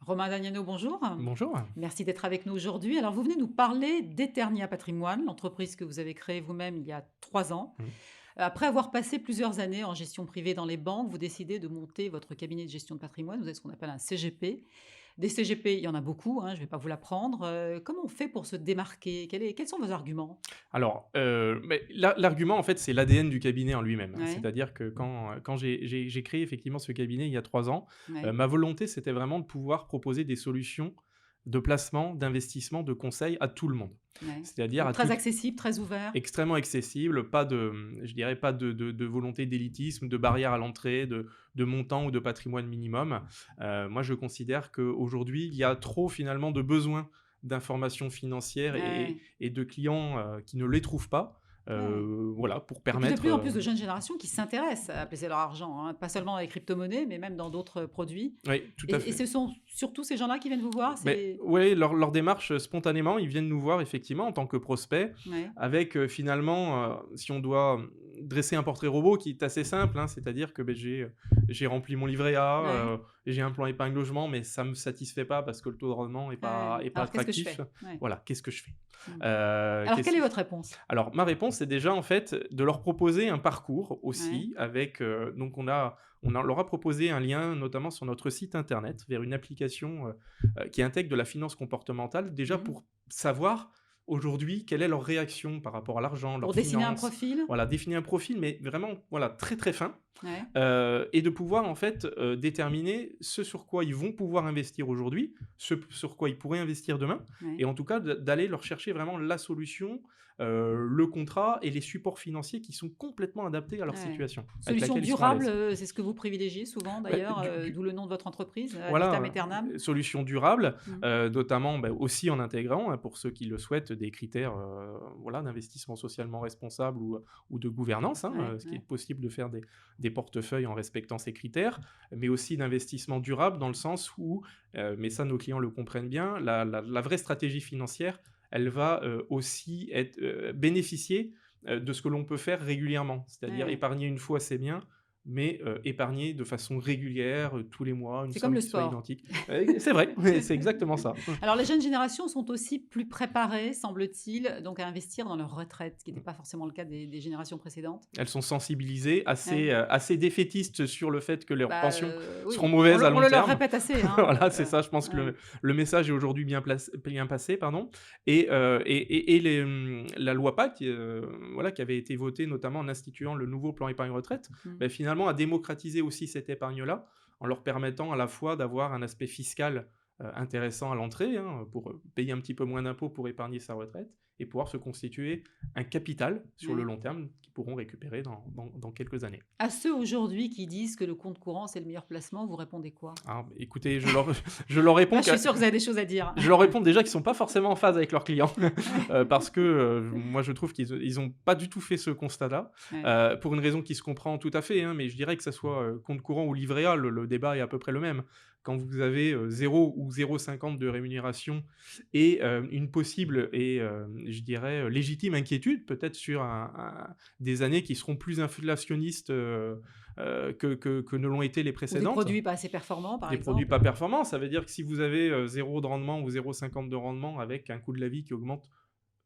Romain Dagnano, bonjour. Bonjour. Merci d'être avec nous aujourd'hui. Alors, vous venez nous parler d'Eternia Patrimoine, l'entreprise que vous avez créée vous-même il y a 3 ans. Mmh. Après avoir passé plusieurs années en gestion privée dans les banques, vous décidez de monter votre cabinet de gestion de patrimoine. Vous êtes ce qu'on appelle un CGP. Des CGP, il y en a beaucoup, hein, je ne vais pas vous l'apprendre. Comment on fait pour se démarquer? Quels sont vos arguments? Alors, mais l'argument, en fait, c'est l'ADN du cabinet en lui-même, hein. Ouais, C'est-à-dire que quand j'ai créé effectivement ce cabinet il y a 3 ans, ouais. ma volonté, c'était vraiment de pouvoir proposer des solutions de placement, d'investissement, de conseil à tout le monde. Ouais. C'est-à-dire Donc à très toute accessible, très ouvert. extrêmement accessible, pas de, je dirais pas de volonté d'élitisme, de barrière à l'entrée, de montant ou de patrimoine minimum. Moi, je considère qu'aujourd'hui, il y a trop finalement de besoins d'informations financières et Ouais, et de clients, qui ne les trouvent pas, ouais. voilà, pour Et puis de permettre, plus en plus de jeunes générations qui s'intéressent à placer leur argent, hein, pas seulement dans les crypto-monnaies, mais même dans d'autres produits. oui, tout à Et fait. ce sont surtout ces gens-là qui viennent vous voir? Mais C'est ouais, leur démarche, spontanément, ils viennent nous voir effectivement en tant que prospects ouais, avec, finalement, si on doit, dresser un portrait robot qui est assez simple, hein, c'est-à-dire que, beh, j'ai rempli mon livret A, ouais, j'ai un plan épargne logement, mais ça me satisfait pas parce que le taux de rendement ouais. est pas Alors qu'est-ce que je attractif. fais? Ouais. Voilà, qu'est-ce que je fais? Mmh. Alors quelle Qu'est-ce est votre réponse? Alors ma réponse, c'est déjà, en fait, de leur proposer un parcours Ouais. aussi avec, donc leur a proposé un lien, notamment sur notre site internet, vers une application, qui intègre de la finance comportementale, déjà Mmh. pour savoir aujourd'hui quelle est leur réaction par rapport à l'argent, Pour leurs dessiner un finances. profil? Voilà, définir un profil, mais vraiment, voilà, très, très fin, Ouais, et de pouvoir en fait, déterminer ce sur quoi ils vont pouvoir investir aujourd'hui, ce sur quoi ils pourraient investir demain, ouais. et en tout cas d'aller leur chercher vraiment la solution, le contrat et les supports financiers qui sont complètement adaptés à leur Ouais. situation, avec Solution laquelle ils sont à durable, l'aise. c'est ce que vous privilégiez souvent Bah, d'ailleurs, d'où le nom de votre entreprise, ad vitam voilà, aeternam? solutions durables, Mmh. notamment, bah, aussi en intégrant, hein, pour ceux qui le souhaitent, des critères, voilà, d'investissement socialement responsable ou de gouvernance, hein, Ouais, ce qui est ouais. possible de faire des portefeuilles en respectant ces critères, mais aussi d'investissement durable dans le sens où, mais ça nos clients le comprennent bien, la vraie stratégie financière, elle va, aussi être, bénéficier, de ce que l'on peut faire régulièrement. C'est-à-dire Ouais. épargner une fois, c'est bien, mais épargner de façon régulière, tous les mois, une C'est comme somme le qui soit sport. identique. C'est vrai, ouais, c'est exactement ça. Alors les jeunes générations sont aussi plus préparées, semble-t-il, donc à investir dans leur retraite, ce qui n'était pas forcément le cas des générations précédentes. Elles sont sensibilisées, assez, Ouais. assez défaitistes sur le fait que leurs Bah, pensions seront oui, mauvaises à on long le leur terme. répète assez, hein, Voilà, c'est ça, je pense que ouais. le message est aujourd'hui bien passé, pardon, et la loi Pacte, voilà, qui avait été votée notamment en instituant le nouveau plan épargne retraite, Mmh. beh, finalement a démocratisé aussi cette épargne-là, en leur permettant à la fois d'avoir un aspect fiscal, intéressant à l'entrée, hein, pour, payer un petit peu moins d'impôts pour épargner sa retraite et pouvoir se constituer un capital sur le Ouais. long terme qu'ils pourront récupérer dans quelques années. À ceux aujourd'hui qui disent que le compte courant, c'est le meilleur placement, vous répondez quoi? Alors écoutez, je leur Ah, réponds je que suis sûre que vous avez des choses à dire. je leur réponds déjà qu'ils sont pas forcément en phase avec leurs clients, Ouais. parce que, moi je trouve qu'ils ont pas du tout fait ce constat-là, Ouais. pour une raison qui se comprend tout à fait, hein, mais je dirais que ça soit, compte courant ou livret A, le débat est à peu près le même. Quand vous avez, 0 ou 0,50 de rémunération et une possible et je dirais, légitime inquiétude peut-être sur des années qui seront plus inflationnistes, que ne l'ont été les Ou des précédentes. produits pas assez performants, par Des produits pas exemple? performants, ça veut dire que si vous avez, 0 de rendement ou 0,50 de rendement avec un coût de la vie qui augmente,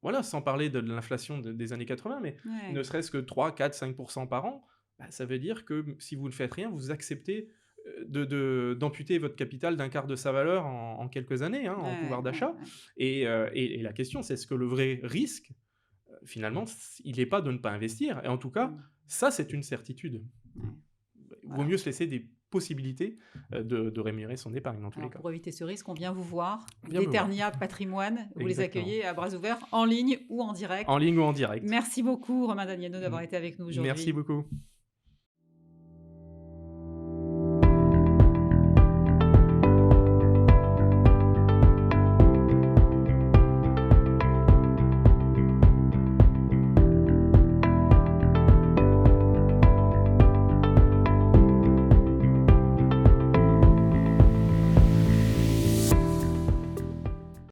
voilà, sans parler de l'inflation des années 80, mais ne Ouais. serait-ce que 3, 4, 5 par an, bah, ça veut dire que si vous ne faites rien, vous acceptez, d'amputer votre capital d'un quart de sa valeur en quelques années, hein, en Ouais, pouvoir ouais, d'achat, ouais. et la question, c'est est-ce que le vrai risque, finalement, il est pas de ne pas investir? Et en tout cas, Mmh. ça, c'est une certitude. Ouais. Vaut Voilà. mieux se laisser des possibilités, de rémunérer son épargne dans tous les Alors cas. pour éviter ce risque, on vient vous voir. Viens me voir. D'Eternia Patrimoine, vous les Exactement. accueillez à bras ouverts, en ligne ou en direct. En ligne ou en direct. Merci beaucoup Romain Dagnano d'avoir M été avec nous merci aujourd'hui. beaucoup.